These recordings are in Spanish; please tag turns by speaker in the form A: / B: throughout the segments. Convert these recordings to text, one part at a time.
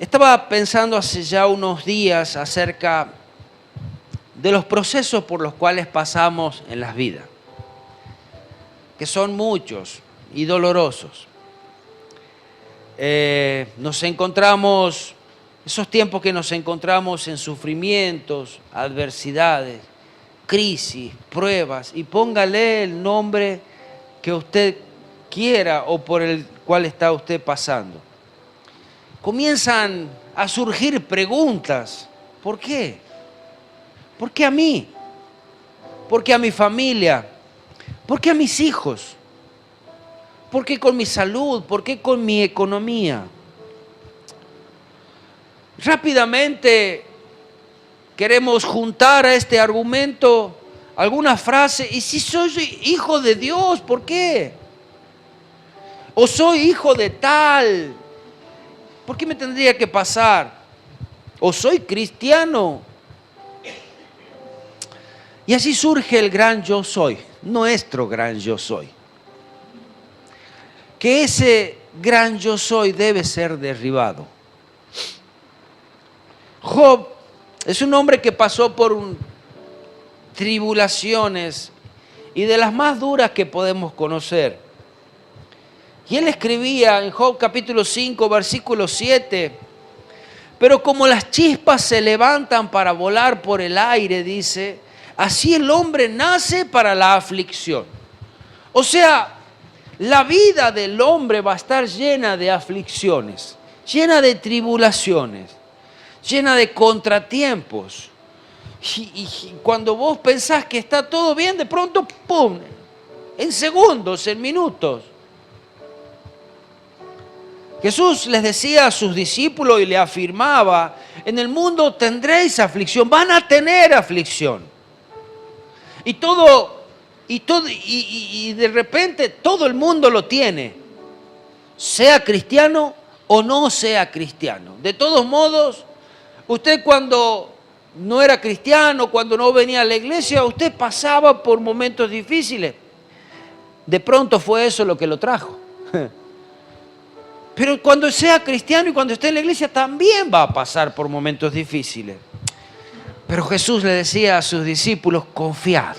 A: Estaba pensando hace ya unos días acerca de los procesos por los cuales pasamos en las vidas, que son muchos y dolorosos. Nos encontramos, esos tiempos que nos encontramos en sufrimientos, adversidades, crisis, pruebas, y póngale el nombre que usted quiera o por el cual está usted pasando. Comienzan a surgir preguntas. ¿Por qué? ¿Por qué a mí? ¿Por qué a mi familia? ¿Por qué a mis hijos? ¿Por qué con mi salud? ¿Por qué con mi economía? Rápidamente queremos juntar a este argumento alguna frase. ¿Y si soy hijo de Dios? ¿Por qué? ¿O soy hijo de tal? ¿Por qué me tendría que pasar? ¿O soy cristiano? Y así surge el gran yo soy, nuestro gran yo soy. Que ese gran yo soy debe ser derribado. Job es un hombre que pasó por tribulaciones y de las más duras que podemos conocer. Y él escribía en Job capítulo 5, versículo 7, pero como las chispas se levantan para volar por el aire, dice, así el hombre nace para la aflicción. O sea, la vida del hombre va a estar llena de aflicciones, llena de tribulaciones, llena de contratiempos. Y cuando vos pensás que está todo bien, de pronto, ¡pum!, en segundos, en minutos. Jesús les decía a sus discípulos y le afirmaba, en el mundo tendréis aflicción, van a tener aflicción. Y de repente todo el mundo lo tiene, sea cristiano o no sea cristiano. De todos modos, usted cuando no era cristiano, cuando no venía a la iglesia, usted pasaba por momentos difíciles. De pronto fue eso lo que lo trajo. Pero cuando sea cristiano y cuando esté en la iglesia también va a pasar por momentos difíciles. Pero Jesús le decía a sus discípulos, confiad,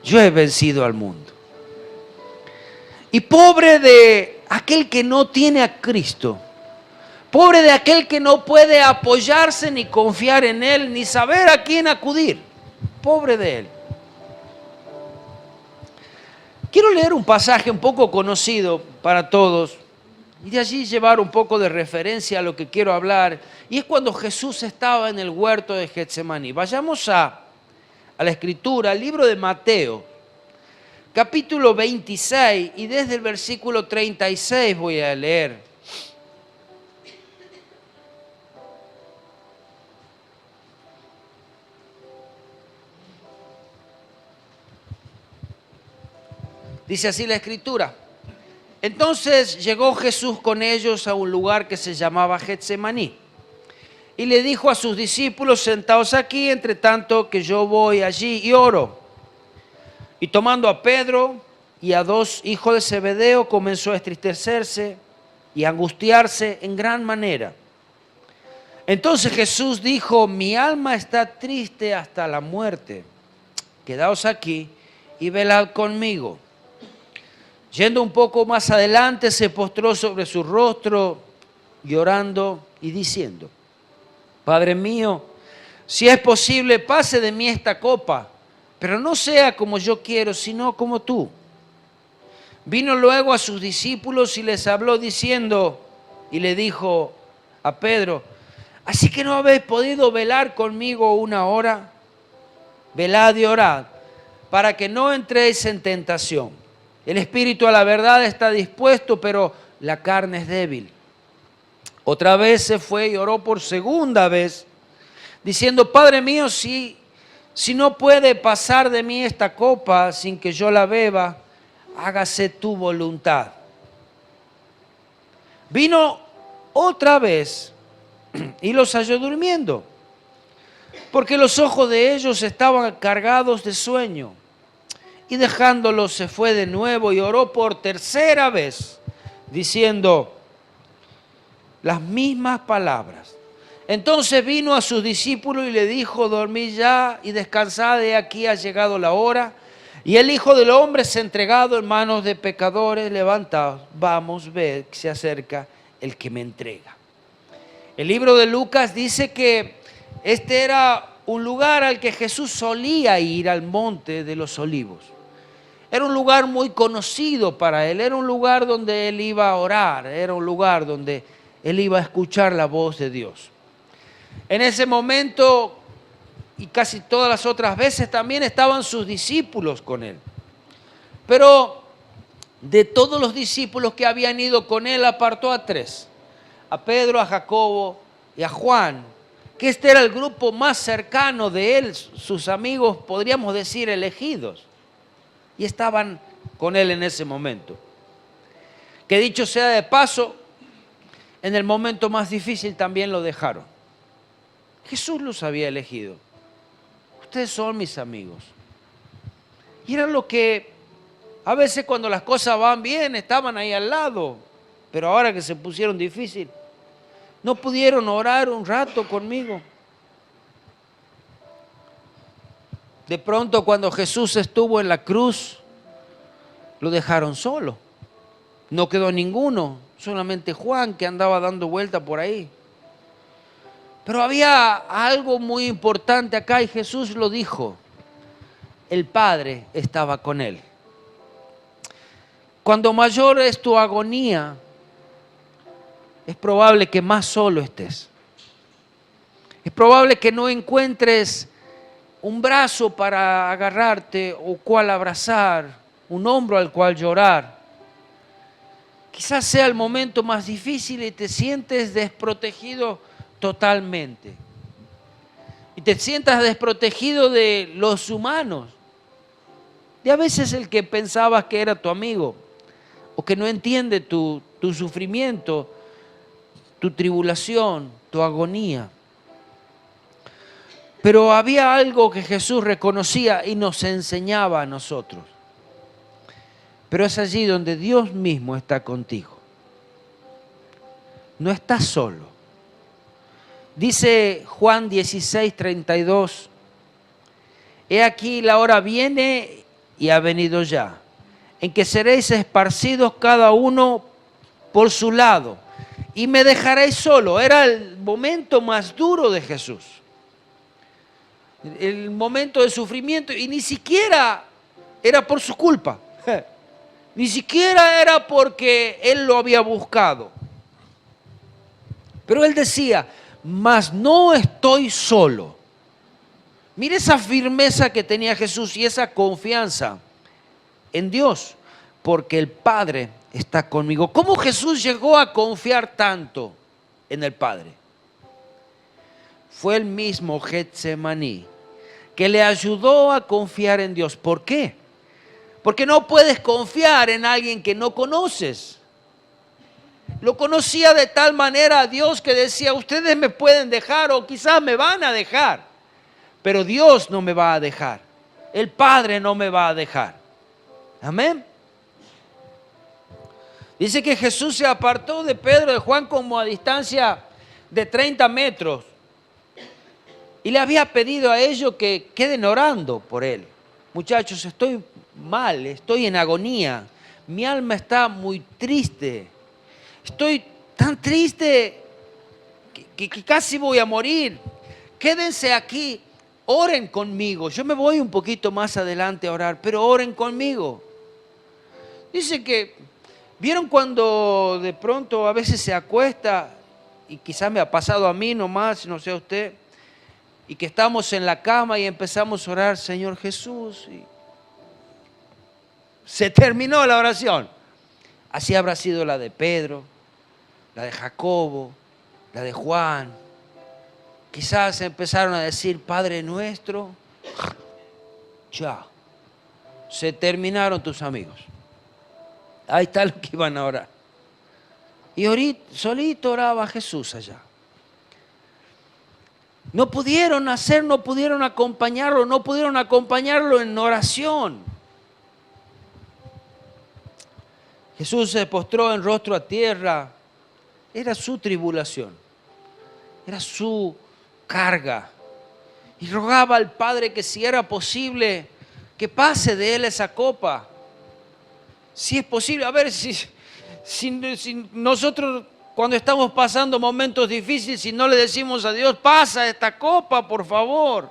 A: yo he vencido al mundo. Y pobre de aquel que no tiene a Cristo, pobre de aquel que no puede apoyarse ni confiar en Él, ni saber a quién acudir. Pobre de él. Quiero leer un pasaje un poco conocido para todos y de allí llevar un poco de referencia a lo que quiero hablar. Y es cuando Jesús estaba en el huerto de Getsemaní. Vayamos a la Escritura, al libro de Mateo, capítulo 26, y desde el versículo 36 voy a leer. Dice así la Escritura. Entonces llegó Jesús con ellos a un lugar que se llamaba Getsemaní. Y le dijo a sus discípulos, sentaos aquí, entre tanto que yo voy allí y oro. Y tomando a Pedro y a dos hijos de Zebedeo, comenzó a entristecerse y a angustiarse en gran manera. Entonces Jesús dijo, mi alma está triste hasta la muerte. Quedaos aquí y velad conmigo. Yendo un poco más adelante, se postró sobre su rostro, llorando y diciendo, Padre mío, si es posible, pase de mí esta copa, pero no sea como yo quiero, sino como tú. Vino luego a sus discípulos y les habló diciendo, y le dijo a Pedro, ¿así que no habéis podido velar conmigo una hora? Velad y orad, para que no entréis en tentación. El espíritu a la verdad está dispuesto, pero la carne es débil. Otra vez se fue y oró por segunda vez, diciendo, Padre mío, si no puede pasar de mí esta copa sin que yo la beba, hágase tu voluntad. Vino otra vez y los halló durmiendo, porque los ojos de ellos estaban cargados de sueño. Y dejándolos se fue de nuevo y oró por tercera vez, diciendo, las mismas palabras. Entonces vino a sus discípulos y le dijo: dormid ya y descansad, de aquí ha llegado la hora, y el Hijo del Hombre es entregado en manos de pecadores. Levantaos, vamos, ved que se acerca el que me entrega. El libro de Lucas dice que este era un lugar al que Jesús solía ir, al monte de los olivos. Era un lugar muy conocido para él, era un lugar donde él iba a orar, era un lugar donde él iba a escuchar la voz de Dios. En ese momento, y casi todas las otras veces, también estaban sus discípulos con él. Pero de todos los discípulos que habían ido con él, apartó a 3, a Pedro, a Jacobo y a Juan, que este era el grupo más cercano de él, sus amigos, podríamos decir, elegidos, y estaban con él en ese momento. Que dicho sea de paso, en el momento más difícil también lo dejaron. Jesús los había elegido. Ustedes son mis amigos. Y era lo que a veces cuando las cosas van bien estaban ahí al lado, pero ahora que se pusieron difícil, no pudieron orar un rato conmigo. De pronto, cuando Jesús estuvo en la cruz, lo dejaron solo. No quedó ninguno, solamente Juan, que andaba dando vuelta por ahí. Pero había algo muy importante acá y Jesús lo dijo: el Padre estaba con él. Cuando mayor es tu agonía, es probable que más solo estés. Es probable que no encuentres un brazo para agarrarte o cual abrazar, un hombro al cual llorar. Quizás sea el momento más difícil y te sientes desprotegido totalmente. Y te sientas desprotegido de los humanos. Y a veces el que pensabas que era tu amigo o que no entiende tu sufrimiento, tu tribulación, tu agonía. Pero había algo que Jesús reconocía y nos enseñaba a nosotros. Pero es allí donde Dios mismo está contigo. No estás solo. Dice Juan 16:32, he aquí la hora viene y ha venido ya, en que seréis esparcidos cada uno por su lado y me dejaréis solo. Era el momento más duro de Jesús. El momento de sufrimiento, y ni siquiera era por su culpa, ni siquiera era porque él lo había buscado. Pero él decía: mas no estoy solo. Mire esa firmeza que tenía Jesús y esa confianza en Dios, porque el Padre está conmigo. ¿Cómo Jesús llegó a confiar tanto en el Padre? Fue el mismo Getsemaní que le ayudó a confiar en Dios. ¿Por qué? Porque no puedes confiar en alguien que no conoces. Lo conocía de tal manera a Dios que decía: ustedes me pueden dejar o quizás me van a dejar, pero Dios no me va a dejar. El Padre no me va a dejar. Amén. Dice que Jesús se apartó de Pedro y de Juan como a distancia de 30 metros. Y le había pedido a ellos que queden orando por él. Muchachos, estoy mal, estoy en agonía. Mi alma está muy triste. Estoy tan triste que casi voy a morir. Quédense aquí, oren conmigo. Yo me voy un poquito más adelante a orar, pero oren conmigo. Dice que, ¿vieron cuando de pronto a veces se acuesta? Y quizás me ha pasado a mí nomás, no sé a usted. Y que estamos en la cama y empezamos a orar: Señor Jesús. Y se terminó la oración. Así habrá sido la de Pedro, la de Jacobo, la de Juan. Quizás empezaron a decir: Padre nuestro. Ya. Se terminaron tus amigos. Ahí está lo que iban a orar. Y ahorita, solito oraba Jesús allá. No pudieron hacer, no pudieron acompañarlo en oración. Jesús se postró en rostro a tierra era su tribulación, era su carga. Y rogaba al Padre que si era posible, que pase de él esa copa. Si es posible, a ver si nosotros cuando estamos pasando momentos difíciles, si no le decimos a Dios, pasa esta copa, por favor.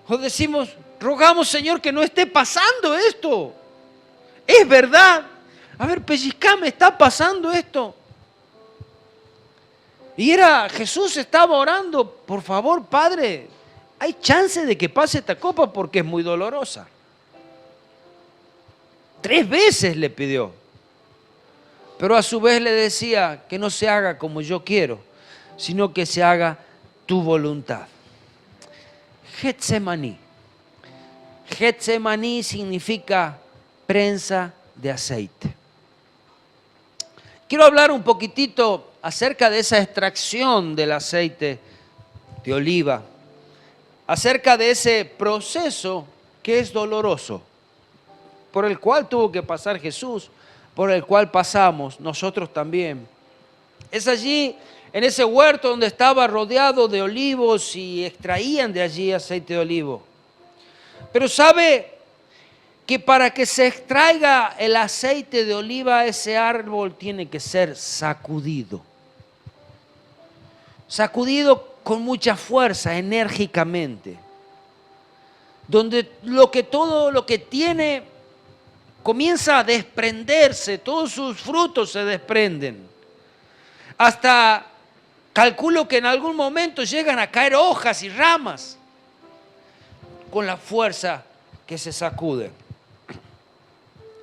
A: O decimos, rogamos, Señor, que no esté pasando esto. Es verdad. A ver, pellizcame, está pasando esto. Y Jesús estaba orando, por favor, Padre, hay chance de que pase esta copa porque es muy dolorosa. 3 veces le pidió. Pero a su vez le decía que no se haga como yo quiero, sino que se haga tu voluntad. Getsemaní. Getsemaní significa prensa de aceite. Quiero hablar un poquitito acerca de esa extracción del aceite de oliva, acerca de ese proceso que es doloroso, por el cual tuvo que pasar Jesús, por el cual pasamos nosotros también. Es allí, en ese huerto donde estaba rodeado de olivos y extraían de allí aceite de olivo. Pero sabe que para que se extraiga el aceite de oliva, ese árbol tiene que ser sacudido. Sacudido con mucha fuerza, enérgicamente. Donde todo lo que tiene comienza a desprenderse, todos sus frutos se desprenden. Hasta calculo que en algún momento llegan a caer hojas y ramas con la fuerza que se sacude.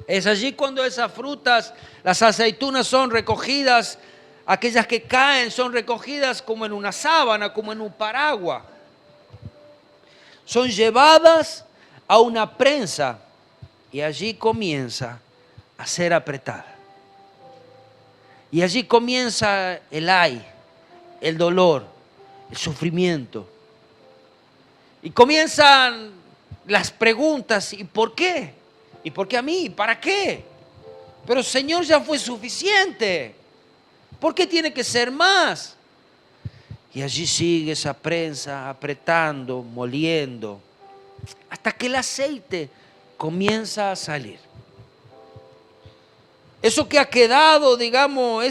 A: Es allí cuando esas frutas, las aceitunas son recogidas, aquellas que caen son recogidas como en una sábana, como en un paraguas. Son llevadas a una prensa y allí comienza a ser apretada. Y allí comienza el ay, el dolor, el sufrimiento. Y comienzan las preguntas, ¿y por qué? ¿Y por qué a mí? ¿Para qué? Pero Señor, ya fue suficiente. ¿Por qué tiene que ser más? Y allí sigue esa prensa apretando, moliendo, hasta que el aceite comienza a salir. Eso que ha quedado, digamos,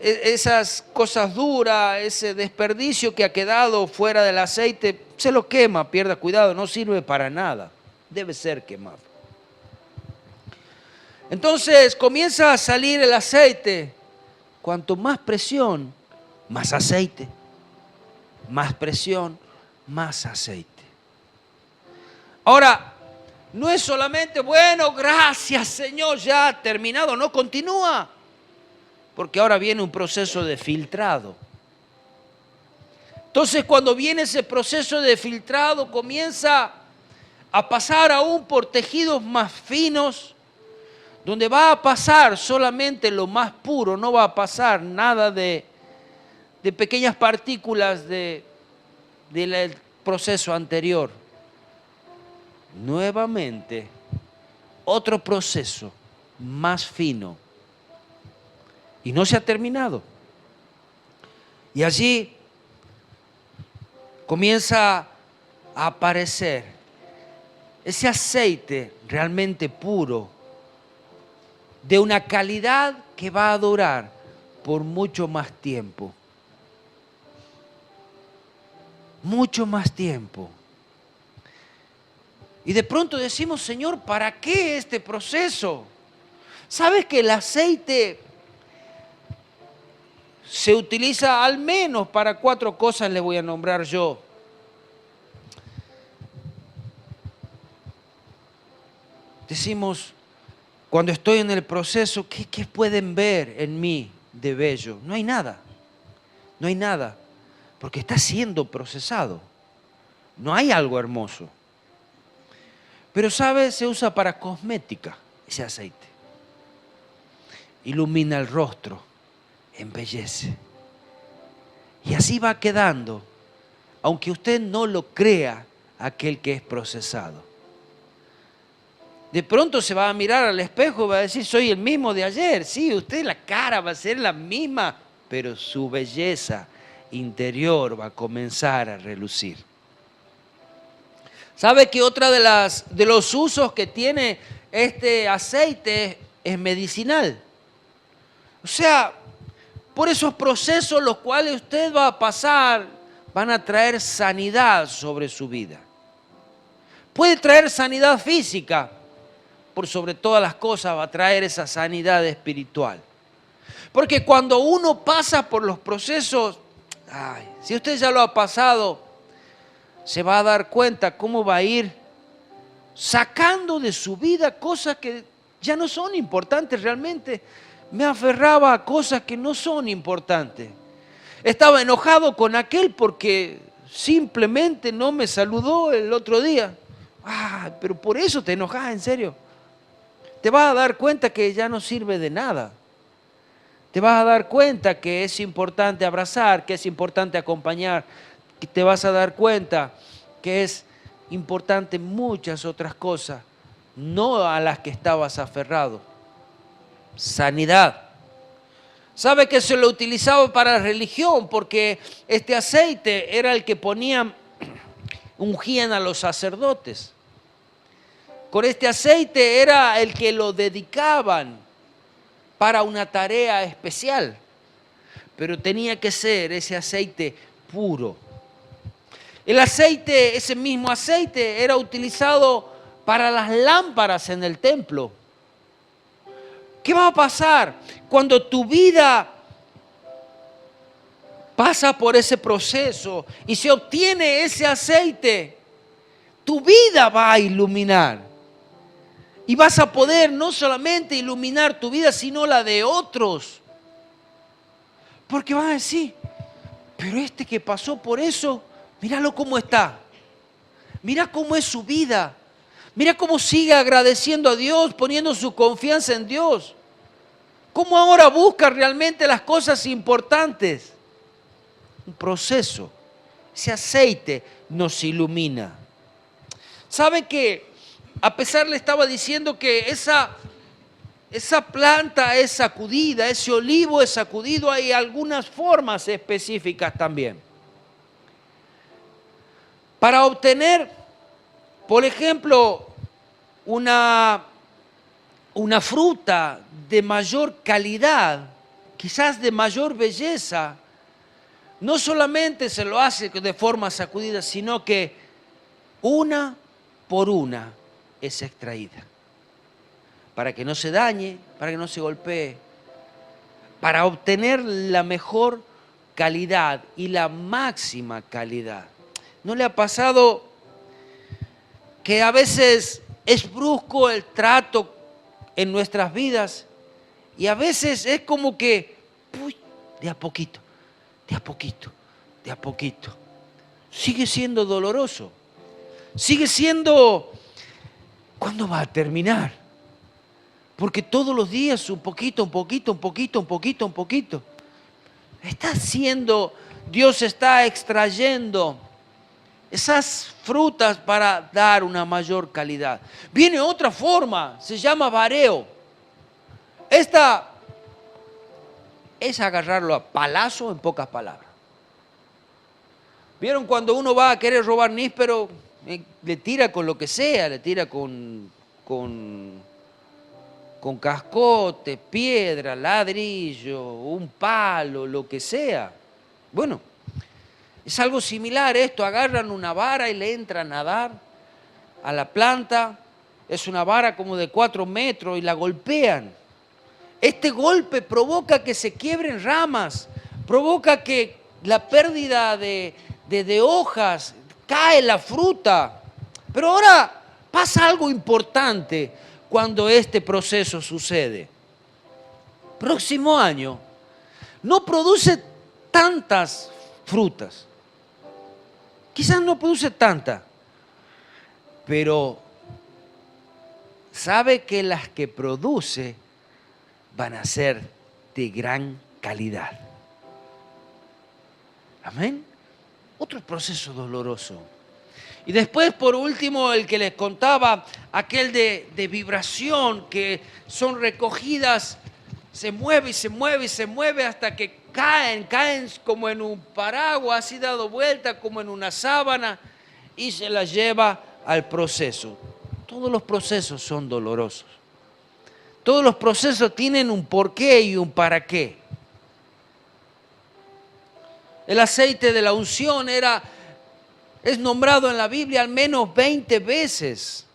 A: esas cosas duras, ese desperdicio que ha quedado fuera del aceite, se lo quema, pierda cuidado, no sirve para nada, debe ser quemado. Entonces comienza a salir el aceite. Cuanto más presión, más aceite. Más presión, más aceite. Ahora, no es solamente, bueno, gracias Señor, ya terminado, no continúa. Porque ahora viene un proceso de filtrado. Entonces, cuando viene ese proceso de filtrado, comienza a pasar aún por tejidos más finos, donde va a pasar solamente lo más puro, no va a pasar nada de pequeñas partículas del proceso anterior. Nuevamente, otro proceso más fino. Y no se ha terminado. Y allí comienza a aparecer ese aceite realmente puro, de una calidad que va a durar por mucho más tiempo. Mucho más tiempo. Y de pronto decimos, Señor, ¿para qué este proceso? ¿Sabes que el aceite se utiliza al menos para 4 cosas? Le voy a nombrar yo. Decimos, cuando estoy en el proceso, ¿qué pueden ver en mí de bello? No hay nada. No hay nada. Porque está siendo procesado. No hay algo hermoso. Pero, ¿sabes? Se usa para cosmética ese aceite. Ilumina el rostro, embellece. Y así va quedando, aunque usted no lo crea, aquel que es procesado. De pronto se va a mirar al espejo y va a decir, soy el mismo de ayer. Sí, usted la cara va a ser la misma, pero su belleza interior va a comenzar a relucir. ¿Sabe que otra de los usos que tiene este aceite es medicinal? O sea, por esos procesos los cuales usted va a pasar, van a traer sanidad sobre su vida. Puede traer sanidad física, por sobre todas las cosas va a traer esa sanidad espiritual. Porque cuando uno pasa por los procesos, si usted ya lo ha pasado, se va a dar cuenta cómo va a ir sacando de su vida cosas que ya no son importantes realmente. Me aferraba a cosas que no son importantes. Estaba enojado con aquel porque simplemente no me saludó el otro día. Pero por eso te enojas, en serio. Te vas a dar cuenta que ya no sirve de nada. Te vas a dar cuenta que es importante abrazar, que es importante acompañar, que te vas a dar cuenta que es importante muchas otras cosas, no a las que estabas aferrado. Sanidad. ¿Sabe que se lo utilizaba para la religión? Porque este aceite era el que ungían a los sacerdotes. Con este aceite era el que lo dedicaban para una tarea especial, pero tenía que ser ese aceite puro. El aceite, ese mismo aceite, era utilizado para las lámparas en el templo. ¿Qué va a pasar cuando tu vida pasa por ese proceso y se obtiene ese aceite? Tu vida va a iluminar. Y vas a poder no solamente iluminar tu vida, sino la de otros. Porque van a decir, pero este que pasó por eso, míralo cómo está. Mira cómo es su vida. Mira cómo sigue agradeciendo a Dios, poniendo su confianza en Dios. Cómo ahora busca realmente las cosas importantes. Un proceso. Ese aceite nos ilumina. ¿Sabe qué? A pesar le estaba diciendo que esa planta es sacudida, ese olivo es sacudido, hay algunas formas específicas también. Para obtener, por ejemplo, una fruta de mayor calidad, quizás de mayor belleza, no solamente se lo hace de forma sacudida, sino que una por una es extraída, para que no se dañe, para que no se golpee, para obtener la mejor calidad y la máxima calidad. ¿No le ha pasado que a veces es brusco el trato en nuestras vidas y a veces es como que de a poquito, de a poquito, de a poquito? Sigue siendo doloroso, sigue siendo... ¿Cuándo va a terminar? Porque todos los días un poquito, un poquito, un poquito, un poquito, un poquito. Dios está extrayendo esas frutas para dar una mayor calidad. Viene otra forma, se llama vareo. Esta es agarrarlo a palazo en pocas palabras. ¿Vieron cuando uno va a querer robar níspero? Le tira con lo que sea, le tira con cascote, piedra, ladrillo, un palo, lo que sea. Bueno, es algo similar esto. Agarran una vara y le entran a dar a la planta. Es una vara como de 4 metros y la golpean. Este golpe provoca que se quiebren ramas, provoca que la pérdida de hojas, cae la fruta. Pero ahora pasa algo importante cuando este proceso sucede. Próximo año no produce tantas frutas. Quizás no produce tantas, pero sabe que las que produce van a ser de gran calidad. Amén. Otro proceso doloroso. Y después, por último, el que les contaba, aquel de vibración, que son recogidas, se mueve y se mueve y se mueve hasta que caen como en un paraguas, así dado vuelta, como en una sábana, y se las lleva al proceso. Todos los procesos son dolorosos. Todos los procesos tienen un porqué y un para qué. El aceite de la unción es nombrado en la Biblia al menos 20 veces.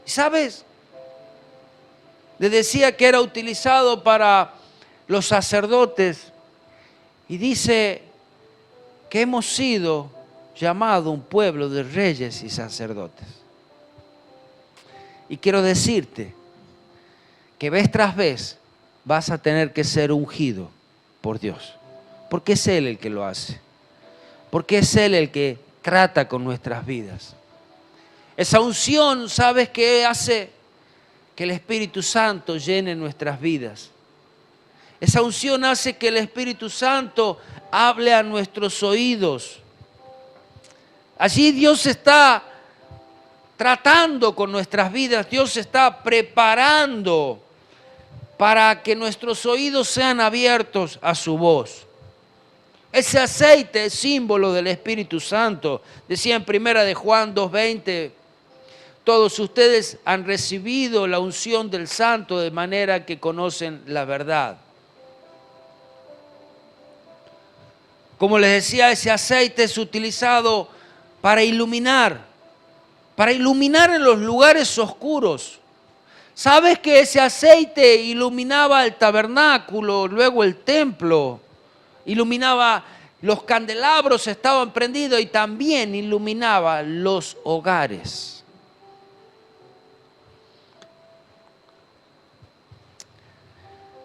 A: ¿Sabes? Le decía que era utilizado para los sacerdotes y dice que hemos sido llamados un pueblo de reyes y sacerdotes. Y quiero decirte que vez tras vez vas a tener que ser ungido por Dios, porque es Él el que lo hace, porque es Él el que trata con nuestras vidas. Esa unción, ¿sabes qué hace? Que el Espíritu Santo llene nuestras vidas. Esa unción hace que el Espíritu Santo hable a nuestros oídos. Allí Dios está tratando con nuestras vidas, Dios está preparando para que nuestros oídos sean abiertos a su voz. Ese aceite es símbolo del Espíritu Santo. Decía en 1 Juan 2:20, todos ustedes han recibido la unción del Santo de manera que conocen la verdad. Como les decía, ese aceite es utilizado para iluminar en los lugares oscuros. ¿Sabes que ese aceite iluminaba el tabernáculo, luego el templo? Iluminaba, los candelabros estaban prendidos y también iluminaba los hogares.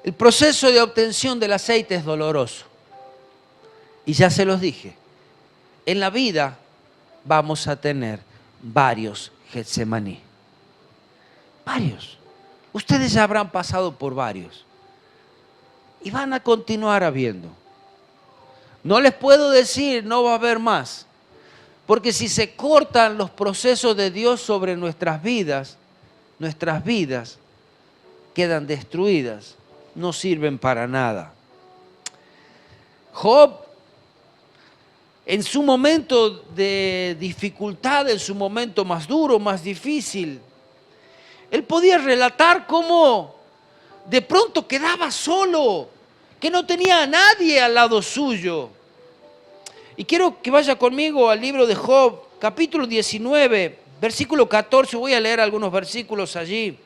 A: El proceso de obtención del aceite es doloroso. Y ya se los dije, en la vida vamos a tener varios Getsemaní. Varios. Ustedes ya habrán pasado por varios. Y van a continuar habiendo. No les puedo decir, no va a haber más. Porque si se cortan los procesos de Dios sobre nuestras vidas quedan destruidas. No sirven para nada. Job, en su momento de dificultad, en su momento más duro, más difícil, él podía relatar cómo de pronto quedaba solo, que no tenía a nadie al lado suyo. Y quiero que vaya conmigo al libro de Job, capítulo 19, versículo 14. Voy a leer algunos versículos allí.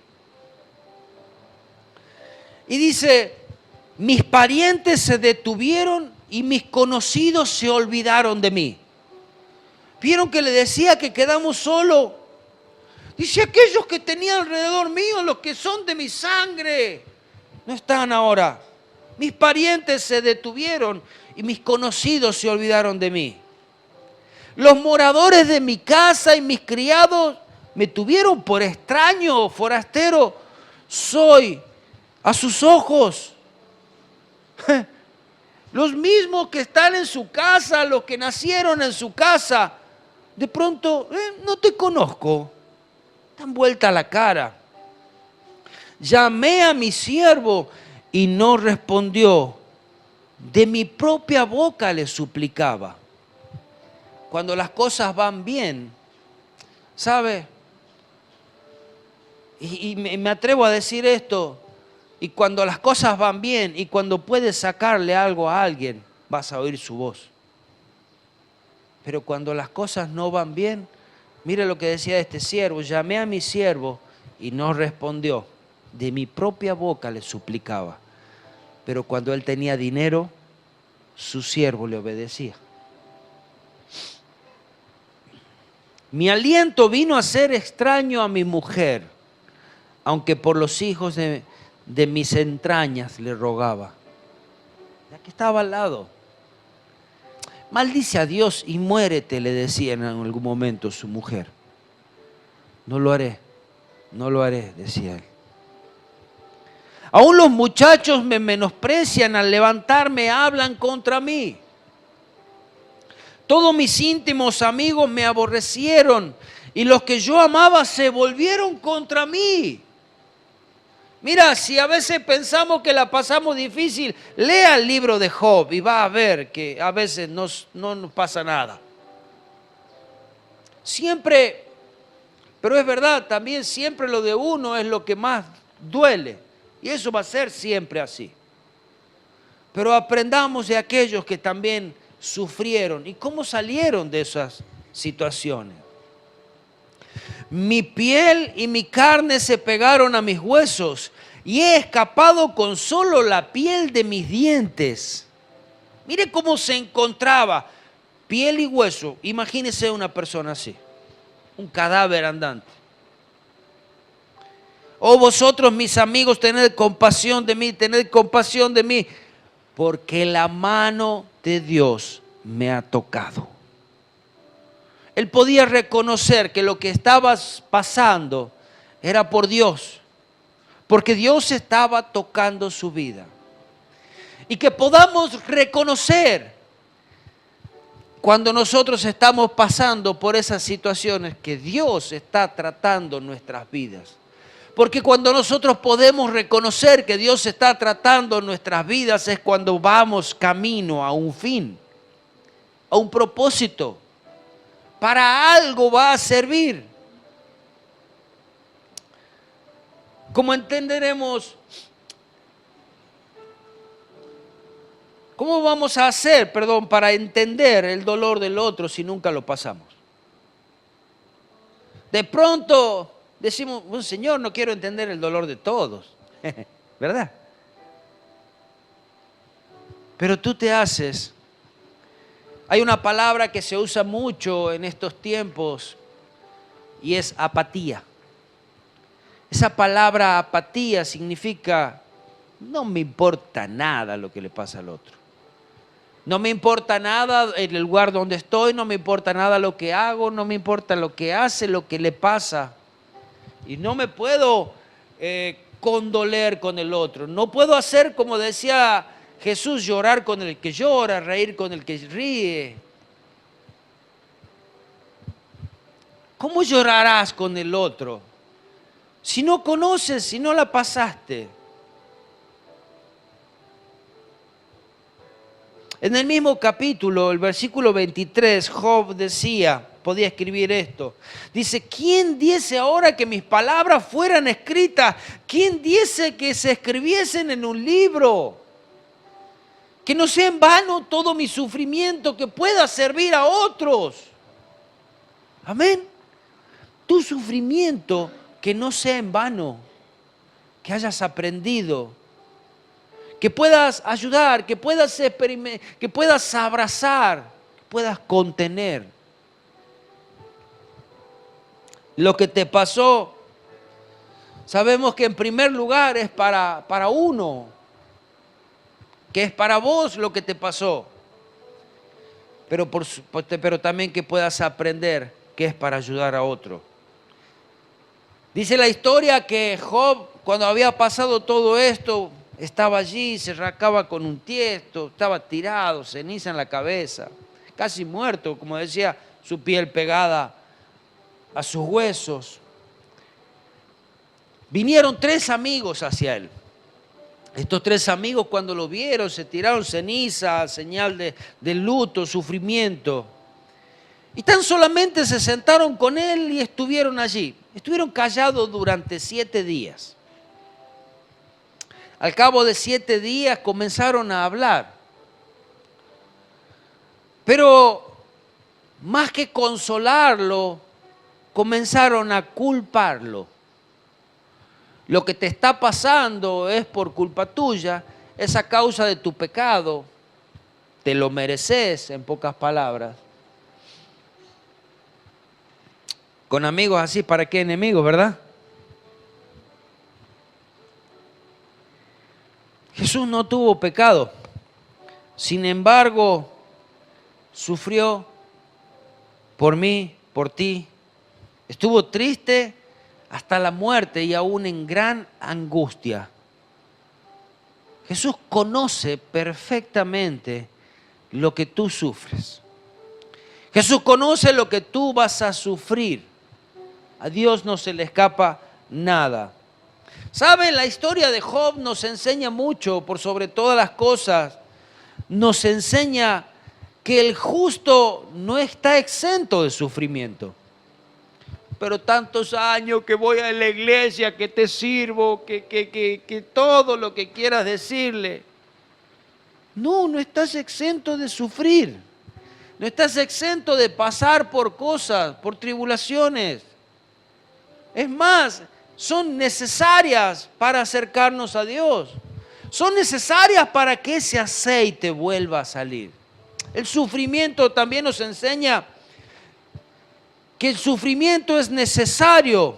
A: Y dice, mis parientes se detuvieron y mis conocidos se olvidaron de mí. ¿Vieron que le decía que quedamos solos? Dice, aquellos que tenía alrededor mío, los que son de mi sangre, no están ahora. Mis parientes se detuvieron y mis conocidos se olvidaron de mí. Los moradores de mi casa y mis criados me tuvieron por extraño, forastero, soy a sus ojos. Los mismos que están en su casa, los que nacieron en su casa, de pronto, no te conozco, dan vuelta la cara. Llamé a mi siervo y no respondió. De mi propia boca le suplicaba. Cuando las cosas van bien, ¿sabe? Y me atrevo a decir esto. Y cuando las cosas van bien y cuando puedes sacarle algo a alguien, vas a oír su voz. Pero cuando las cosas no van bien, mire lo que decía este siervo. Llamé a mi siervo y no respondió. De mi propia boca le suplicaba. Pero cuando él tenía dinero, su siervo le obedecía. Mi aliento vino a ser extraño a mi mujer, aunque por los hijos de mis entrañas le rogaba. Ya que estaba al lado. Maldice a Dios y muérete, le decía en algún momento su mujer. No lo haré, decía él. Aún los muchachos me menosprecian, al levantarme hablan contra mí. Todos mis íntimos amigos me aborrecieron y los que yo amaba se volvieron contra mí. Mira, si a veces pensamos que la pasamos difícil, lea el libro de Job y va a ver que a veces no nos pasa nada. Siempre, pero es verdad, también siempre lo de uno es lo que más duele. Y eso va a ser siempre así. Pero aprendamos de aquellos que también sufrieron y cómo salieron de esas situaciones. Mi piel y mi carne se pegaron a mis huesos y he escapado con solo la piel de mis dientes. Mire cómo se encontraba piel y hueso. Imagínese una persona así, un cadáver andante. Oh vosotros mis amigos, tened compasión de mí, porque la mano de Dios me ha tocado. Él podía reconocer que lo que estaba pasando era por Dios, porque Dios estaba tocando su vida. Y que podamos reconocer cuando nosotros estamos pasando por esas situaciones que Dios está tratando nuestras vidas. Porque cuando nosotros podemos reconocer que Dios está tratando nuestras vidas es cuando vamos camino a un fin, a un propósito. Para algo va a servir. ¿Cómo entenderemos? ¿Cómo vamos a hacer, para entender el dolor del otro si nunca lo pasamos? De pronto decimos, Señor, no quiero entender el dolor de todos, ¿verdad? Pero tú te haces. Hay una palabra que se usa mucho en estos tiempos y es apatía. Esa palabra apatía significa, no me importa nada lo que le pasa al otro. No me importa nada el lugar donde estoy, no me importa nada lo que hago, no me importa lo que hace, lo que le pasa. Y no me puedo condoler con el otro. No puedo hacer, como decía Jesús, llorar con el que llora, reír con el que ríe. ¿Cómo llorarás con el otro si no conoces, si no la pasaste? En el mismo capítulo, el versículo 23, Job podía escribir esto. Dice, ¿quién diese ahora que mis palabras fueran escritas? ¿Quién diese que se escribiesen en un libro? Que no sea en vano todo mi sufrimiento, que pueda servir a otros. Amén. Tu sufrimiento que no sea en vano, que hayas aprendido, que puedas ayudar, que puedas experimentar, que puedas abrazar, que puedas contener. Lo que te pasó, sabemos que en primer lugar es para uno, que es para vos lo que te pasó, pero también que puedas aprender que es para ayudar a otro. Dice la historia que Job, cuando había pasado todo esto, estaba allí, se rascaba con un tiesto, estaba tirado, ceniza en la cabeza, casi muerto, como decía, su piel pegada a sus huesos. Vinieron 3 amigos hacia él. Estos 3 amigos, cuando lo vieron, se tiraron ceniza, señal de luto, sufrimiento. Y tan solamente se sentaron con él y estuvieron allí. Estuvieron callados durante 7 días. Al cabo de 7 días comenzaron a hablar. Pero más que consolarlo, comenzaron a culparlo. Lo que te está pasando es por culpa tuya, es a causa de tu pecado. Te lo mereces, en pocas palabras. Con amigos así, ¿para qué enemigos, verdad? Jesús no tuvo pecado. Sin embargo, sufrió por mí, por ti. Estuvo triste hasta la muerte y aún en gran angustia. Jesús conoce perfectamente lo que tú sufres. Jesús conoce lo que tú vas a sufrir. A Dios no se le escapa nada. ¿Saben? La historia de Job nos enseña mucho, por sobre todas las cosas. Nos enseña que el justo no está exento de sufrimiento. Pero tantos años que voy a la iglesia, que te sirvo, que todo lo que quieras decirle. No, no estás exento de sufrir. No estás exento de pasar por cosas, por tribulaciones. Es más, son necesarias para acercarnos a Dios. Son necesarias para que ese aceite vuelva a salir. El sufrimiento también nos enseña que el sufrimiento es necesario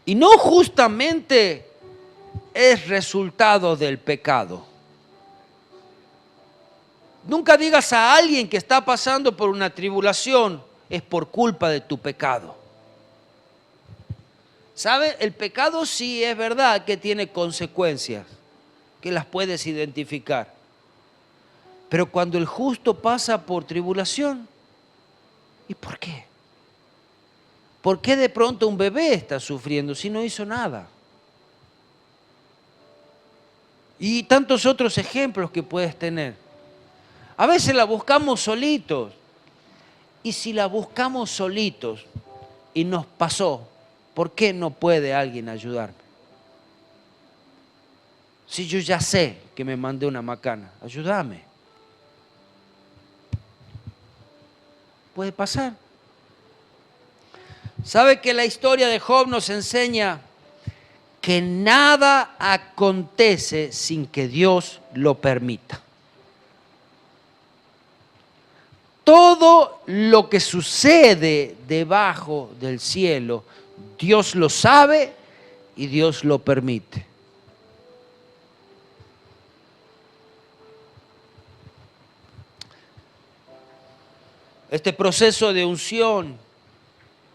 A: y no justamente es resultado del pecado. Nunca digas a alguien que está pasando por una tribulación, es por culpa de tu pecado. ¿Sabe? El pecado sí es verdad que tiene consecuencias, que las puedes identificar. Pero cuando el justo pasa por tribulación, ¿y por qué? ¿Por qué de pronto un bebé está sufriendo si no hizo nada? Y tantos otros ejemplos que puedes tener. A veces la buscamos solitos. Y si la buscamos solitos y nos pasó, ¿por qué no puede alguien ayudarme? Si yo ya sé que me mandé una macana, ayúdame. Puede pasar. ¿Sabe que la historia de Job nos enseña que nada acontece sin que Dios lo permita? Todo lo que sucede debajo del cielo, Dios lo sabe y Dios lo permite. Este proceso de unción,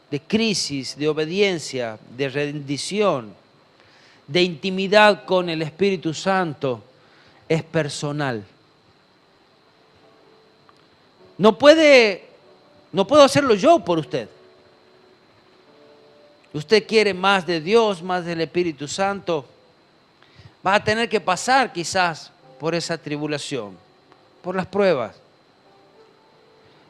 A: de crisis, de obediencia, de rendición, de intimidad con el Espíritu Santo es personal. No puedo hacerlo yo por usted. Usted quiere más de Dios, más del Espíritu Santo. Va a tener que pasar quizás por esa tribulación, por las pruebas.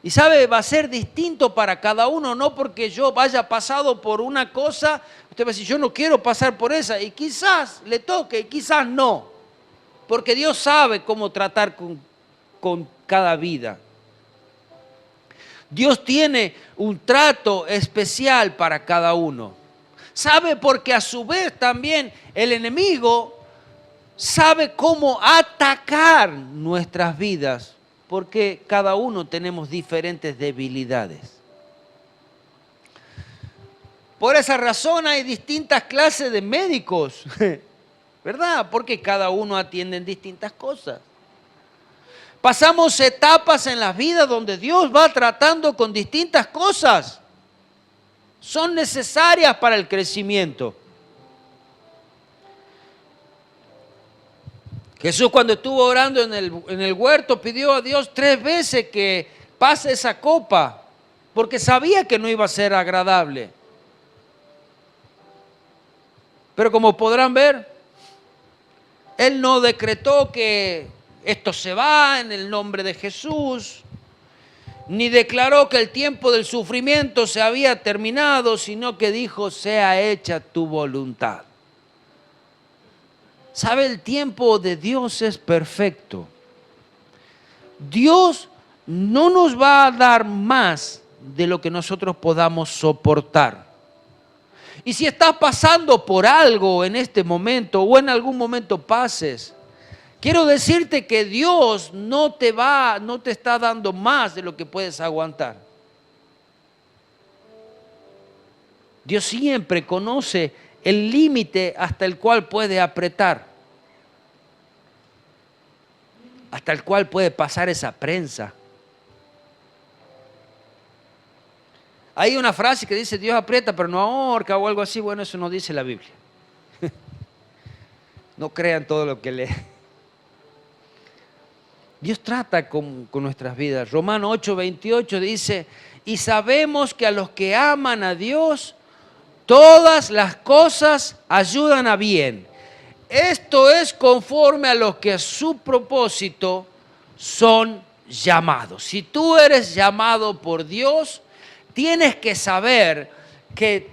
A: Y sabe, va a ser distinto para cada uno, no porque yo vaya pasado por una cosa, usted va a decir, yo no quiero pasar por esa, y quizás le toque, y quizás no, porque Dios sabe cómo tratar con cada vida. Dios tiene un trato especial para cada uno. Sabe, porque a su vez también el enemigo sabe cómo atacar nuestras vidas, porque cada uno tenemos diferentes debilidades. Por esa razón hay distintas clases de médicos, ¿verdad? Porque cada uno atiende en distintas cosas. Pasamos etapas en la vida donde Dios va tratando con distintas cosas. Son necesarias para el crecimiento. Jesús, cuando estuvo orando en el huerto, pidió a Dios 3 veces que pase esa copa, porque sabía que no iba a ser agradable. Pero como podrán ver, Él no decretó que esto se va en el nombre de Jesús, ni declaró que el tiempo del sufrimiento se había terminado, sino que dijo, sea hecha tu voluntad. ¿Sabe? El tiempo de Dios es perfecto. Dios no nos va a dar más de lo que nosotros podamos soportar. Y si estás pasando por algo en este momento o en algún momento pases, quiero decirte que Dios no te está dando más de lo que puedes aguantar. Dios siempre conoce el límite hasta el cual puede apretar, hasta el cual puede pasar esa prensa. Hay una frase que dice Dios aprieta pero no ahorca o algo así. Bueno, eso no dice la Biblia. No crean todo lo que leen. Dios trata con nuestras vidas. Romanos 8:28 dice, y sabemos que a los que aman a Dios, todas las cosas ayudan a bien. Esto es conforme a los que a su propósito son llamados. Si tú eres llamado por Dios, tienes que saber que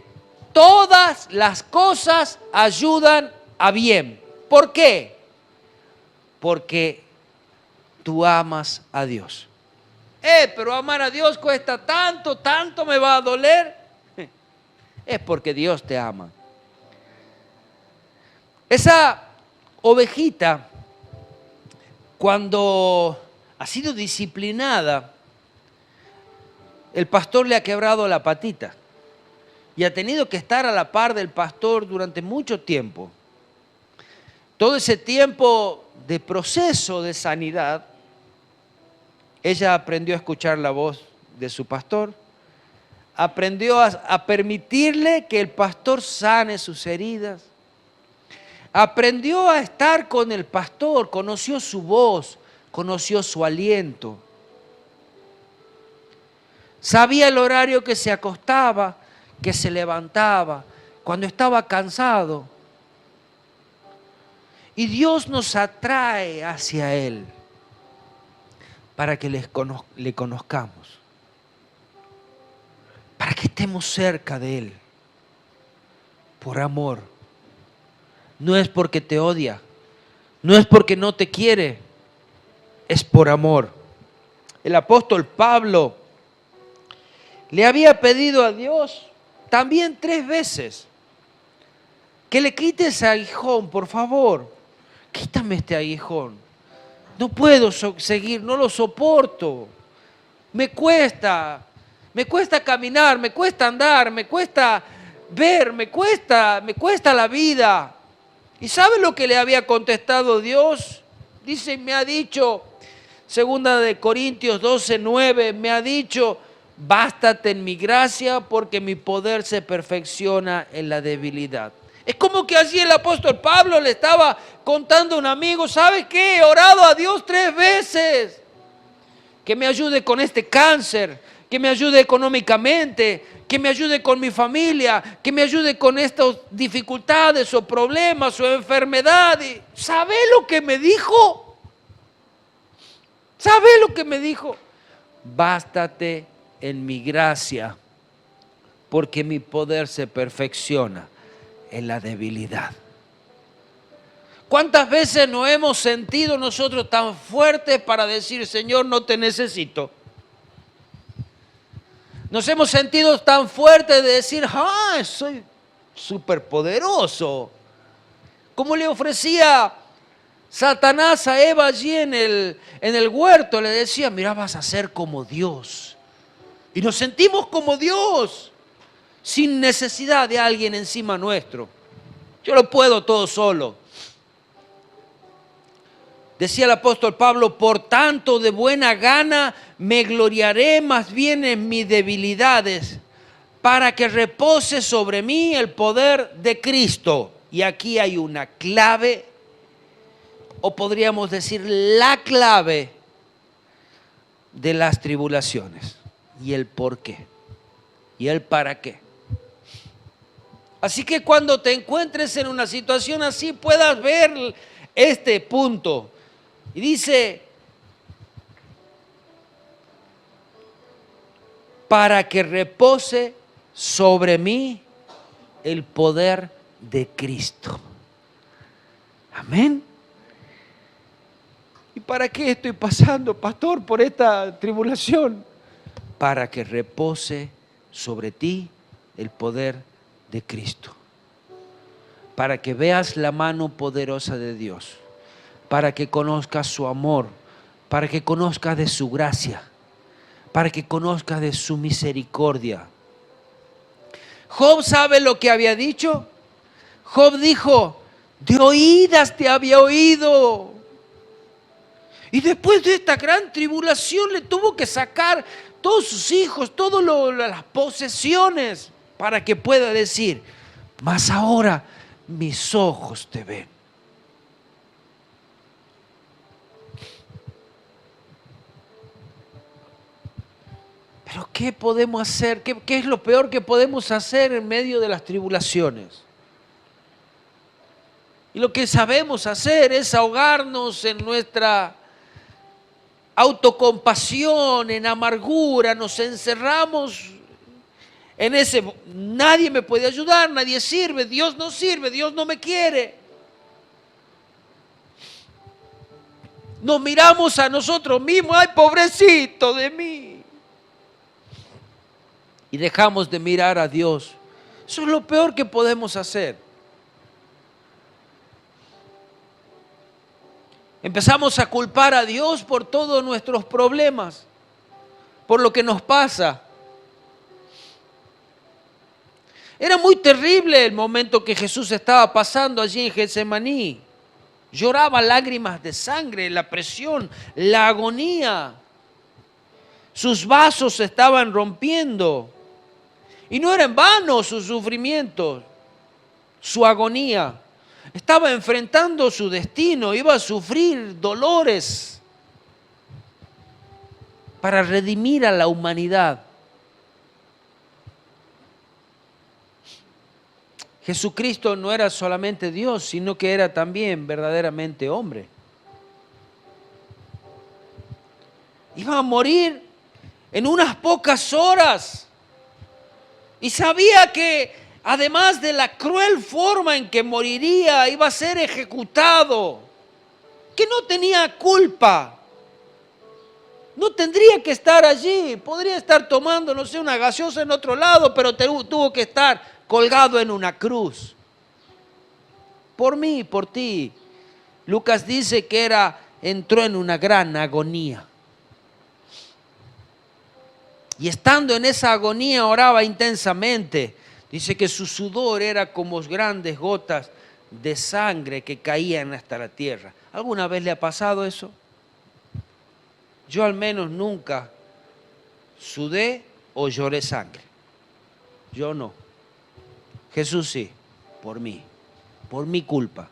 A: todas las cosas ayudan a bien. ¿Por qué? Porque tú amas a Dios. Pero amar a Dios cuesta tanto, tanto me va a doler. Es porque Dios te ama. Esa ovejita, cuando ha sido disciplinada, el pastor le ha quebrado la patita y ha tenido que estar a la par del pastor durante mucho tiempo. Todo ese tiempo de proceso de sanidad, ella aprendió a escuchar la voz de su pastor, aprendió a permitirle que el pastor sane sus heridas, aprendió a estar con el pastor, conoció su voz, conoció su aliento. Sabía el horario que se acostaba, que se levantaba, cuando estaba cansado. Y Dios nos atrae hacia Él para que le conozcamos, para que estemos cerca de Él, por amor. No es porque te odia, no es porque no te quiere, es por amor. El apóstol Pablo le había pedido a Dios también 3 veces que le quite ese aguijón, por favor. Quítame este aguijón. No puedo seguir, no lo soporto. Me cuesta caminar, me cuesta andar, me cuesta ver, me cuesta la vida. ¿Y sabe lo que le había contestado Dios? Dice, me ha dicho, 2 Corintios 12:9, me ha dicho, bástate en mi gracia porque mi poder se perfecciona en la debilidad. Es como que así el apóstol Pablo le estaba contando a un amigo, ¿sabes qué? He orado a Dios 3 veces. Que me ayude con este cáncer, que me ayude económicamente, que me ayude con mi familia, que me ayude con estas dificultades o problemas o enfermedades. ¿Sabe lo que me dijo? ¿Sabe lo que me dijo? Bástate en mi gracia, porque mi poder se perfecciona en la debilidad. ¿Cuántas veces nos hemos sentido nosotros tan fuertes para decir, Señor, no te necesito? Nos hemos sentido tan fuertes de decir, soy superpoderoso. Como le ofrecía Satanás a Eva allí en el huerto, le decía, mira, vas a ser como Dios. Y nos sentimos como Dios, sin necesidad de alguien encima nuestro. Yo lo puedo todo solo. Decía el apóstol Pablo, por tanto de buena gana me gloriaré más bien en mis debilidades, para que repose sobre mí el poder de Cristo. Y aquí hay una clave, o podríamos decir la clave de las tribulaciones, y el por qué, y el para qué. Así que cuando te encuentres en una situación así, puedas ver este punto. Y dice, para que repose sobre mí el poder de Cristo. Amén. ¿Y para qué estoy pasando, pastor, por esta tribulación? Para que repose sobre ti el poder de Cristo. Para que veas la mano poderosa de Dios. Para que conozcas su amor, para que conozcas de su gracia, para que conozcas de su misericordia. Job, ¿sabe lo que había dicho? Job dijo, de oídas te había oído. Y después de esta gran tribulación le tuvo que sacar todos sus hijos, todas las posesiones, para que pueda decir, mas ahora mis ojos te ven. ¿qué podemos hacer? ¿Qué es lo peor que podemos hacer en medio de las tribulaciones? Y lo que sabemos hacer es ahogarnos en nuestra autocompasión, en amargura, nos encerramos en ese, nadie me puede ayudar, nadie sirve, Dios no me quiere. Nos miramos a nosotros mismos, ay, pobrecito de mí. Y dejamos de mirar a Dios. Eso es lo peor que podemos hacer. Empezamos a culpar a Dios por todos nuestros problemas, por lo que nos pasa. Era muy terrible el momento que Jesús estaba pasando allí en Getsemaní. Lloraba lágrimas de sangre, la presión, la agonía. Sus vasos se estaban rompiendo. Y no era en vano su sufrimiento, su agonía. Estaba enfrentando su destino, iba a sufrir dolores para redimir a la humanidad. Jesucristo no era solamente Dios, sino que era también verdaderamente hombre. Iba a morir en unas pocas horas. Y sabía que además de la cruel forma en que moriría, iba a ser ejecutado. Que no tenía culpa. No tendría que estar allí. Podría estar tomando, no sé, una gaseosa en otro lado, pero tuvo que estar colgado en una cruz. Por mí, por ti. Lucas dice que entró en una gran agonía. Y estando en esa agonía oraba intensamente. Dice que su sudor era como grandes gotas de sangre que caían hasta la tierra. ¿Alguna vez le ha pasado eso? Yo al menos nunca sudé o lloré sangre. Yo no. Jesús sí, por mí, por mi culpa.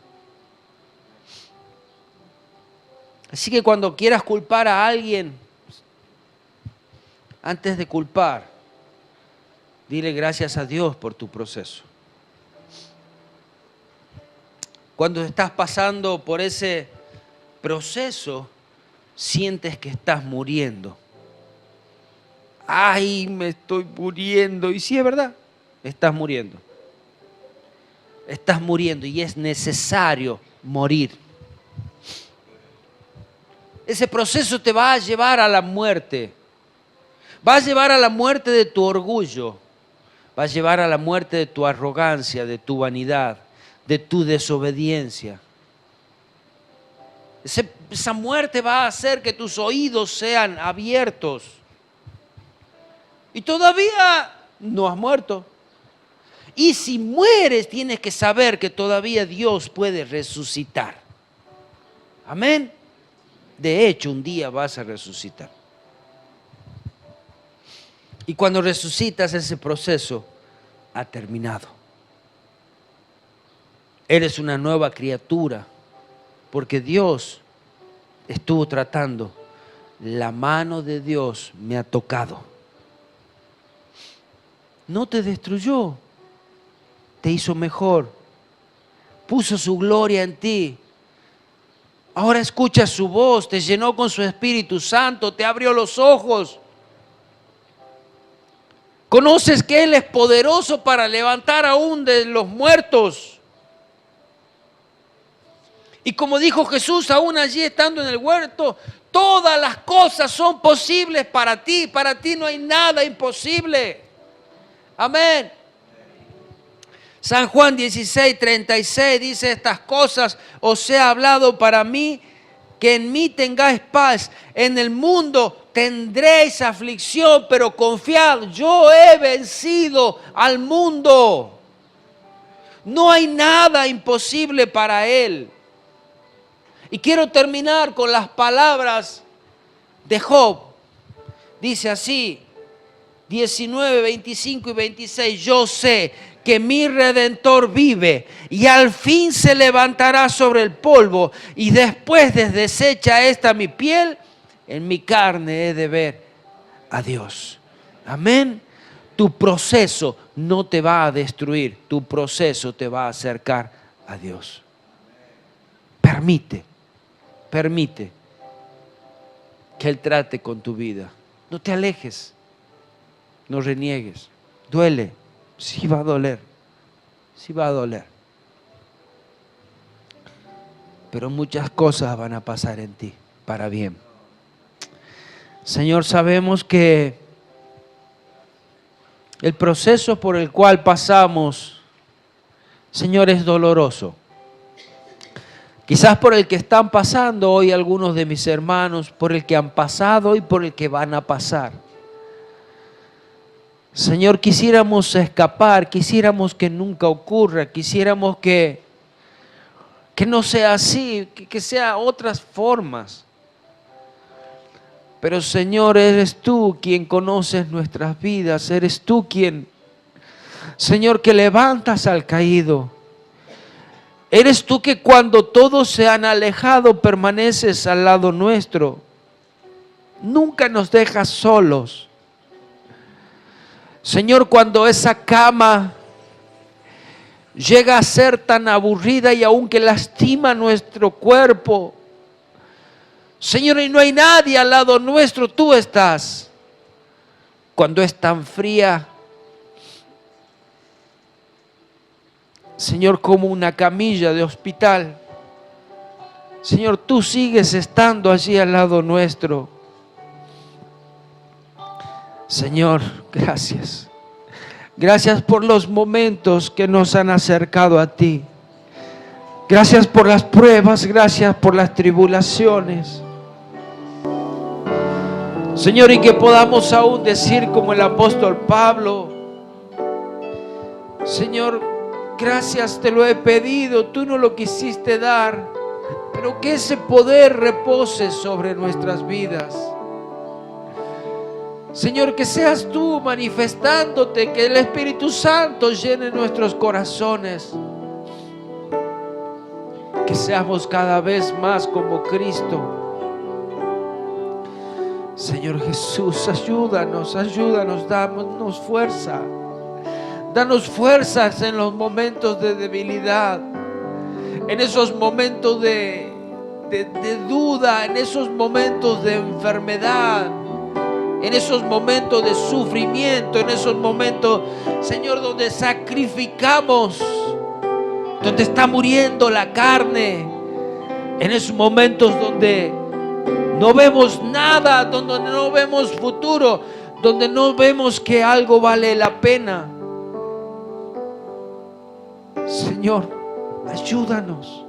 A: Así que cuando quieras culpar a alguien, antes de culpar, dile gracias a Dios por tu proceso. Cuando estás pasando por ese proceso, sientes que estás muriendo. Ay, me estoy muriendo. Y sí, es verdad, estás muriendo. Estás muriendo y es necesario morir. Ese proceso te va a llevar a la muerte. Va a llevar a la muerte de tu orgullo. Va a llevar a la muerte de tu arrogancia, de tu vanidad, de tu desobediencia. Esa muerte va a hacer que tus oídos sean abiertos. Y todavía no has muerto. Y si mueres, tienes que saber que todavía Dios puede resucitar. Amén. De hecho, un día vas a resucitar. Y cuando resucitas, ese proceso ha terminado. Eres una nueva criatura, porque Dios estuvo tratando. La mano de Dios me ha tocado. No te destruyó. Te hizo mejor, puso su gloria en ti. Ahora escuchas su voz, te llenó con su Espíritu Santo, te abrió los ojos. Conoces que Él es poderoso para levantar aún de los muertos. Y como dijo Jesús, aún allí estando en el huerto, todas las cosas son posibles para ti no hay nada imposible. Amén. San Juan 16:36 dice: estas cosas os he hablado para mí, que en mí tengáis paz. En el mundo tendréis aflicción, pero confiad, yo he vencido al mundo. No hay nada imposible para Él. Y quiero terminar con las palabras de Job. Dice así, 19, 25 y 26, yo sé que mi Redentor vive y al fin se levantará sobre el polvo, y después de deshecha esta mi piel, en mi carne he de ver a Dios. Amén. Tu proceso no te va a destruir, tu proceso te va a acercar a Dios. Permite que Él trate con tu vida. No te alejes, no reniegues. Duele, sí va a doler, sí va a doler. Pero muchas cosas van a pasar en ti para bien. Señor, sabemos que el proceso por el cual pasamos, Señor, es doloroso. Quizás por el que están pasando hoy algunos de mis hermanos, por el que han pasado y por el que van a pasar. Señor, quisiéramos escapar, quisiéramos que nunca ocurra, quisiéramos que no sea así, que sea otras formas. Pero Señor, eres tú quien conoces nuestras vidas, eres tú quien, Señor, que levantas al caído. Eres tú que cuando todos se han alejado permaneces al lado nuestro. Nunca nos dejas solos. Señor, cuando esa cama llega a ser tan aburrida y aún que lastima nuestro cuerpo, Señor, y no hay nadie al lado nuestro, tú estás. Cuando es tan fría, Señor, como una camilla de hospital, Señor, tú sigues estando allí al lado nuestro. Señor, gracias. Gracias por los momentos que nos han acercado a ti. Gracias por las pruebas, gracias por las tribulaciones. Señor, y que podamos aún decir como el apóstol Pablo: Señor, gracias te lo he pedido, tú no lo quisiste dar, pero que ese poder repose sobre nuestras vidas. Señor, que seas tú manifestándote, que el Espíritu Santo llene nuestros corazones, que seamos cada vez más como Cristo. Señor Jesús, ayúdanos, danos fuerza. Danos fuerzas en los momentos de debilidad, en esos momentos de duda, en esos momentos de enfermedad, en esos momentos de sufrimiento, en esos momentos, Señor, donde sacrificamos, donde está muriendo la carne, en esos momentos donde no vemos nada, donde no vemos futuro, donde no vemos que algo vale la pena. Señor, ayúdanos.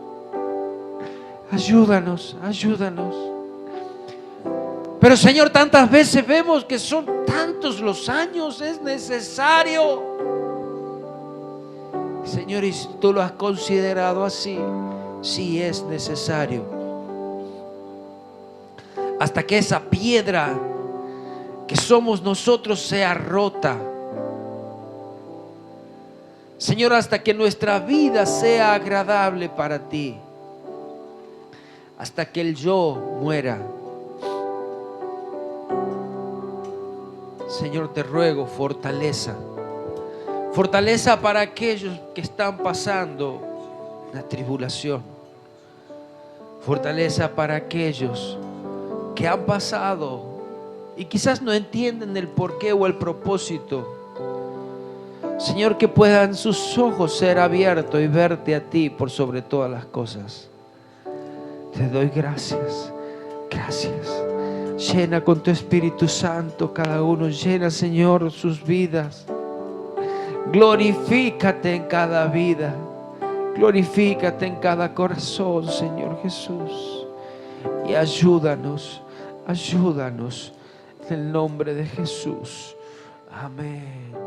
A: Pero Señor, tantas veces vemos que son tantos los años, es necesario. Señor, y si tú lo has considerado así, sí es necesario. Hasta que esa piedra que somos nosotros sea rota. Señor, hasta que nuestra vida sea agradable para ti. Hasta que el yo muera. Señor, te ruego fortaleza. Fortaleza para aquellos que están pasando la tribulación. Fortaleza para aquellos que han pasado y quizás no entienden el porqué o el propósito. Señor, que puedan sus ojos ser abiertos y verte a ti por sobre todas las cosas. Te doy gracias. Gracias. Llena con tu Espíritu Santo cada uno. Llena, Señor, sus vidas. Glorifícate en cada vida. Glorifícate en cada corazón, Señor Jesús. Y ayúdanos en el nombre de Jesús. Amén.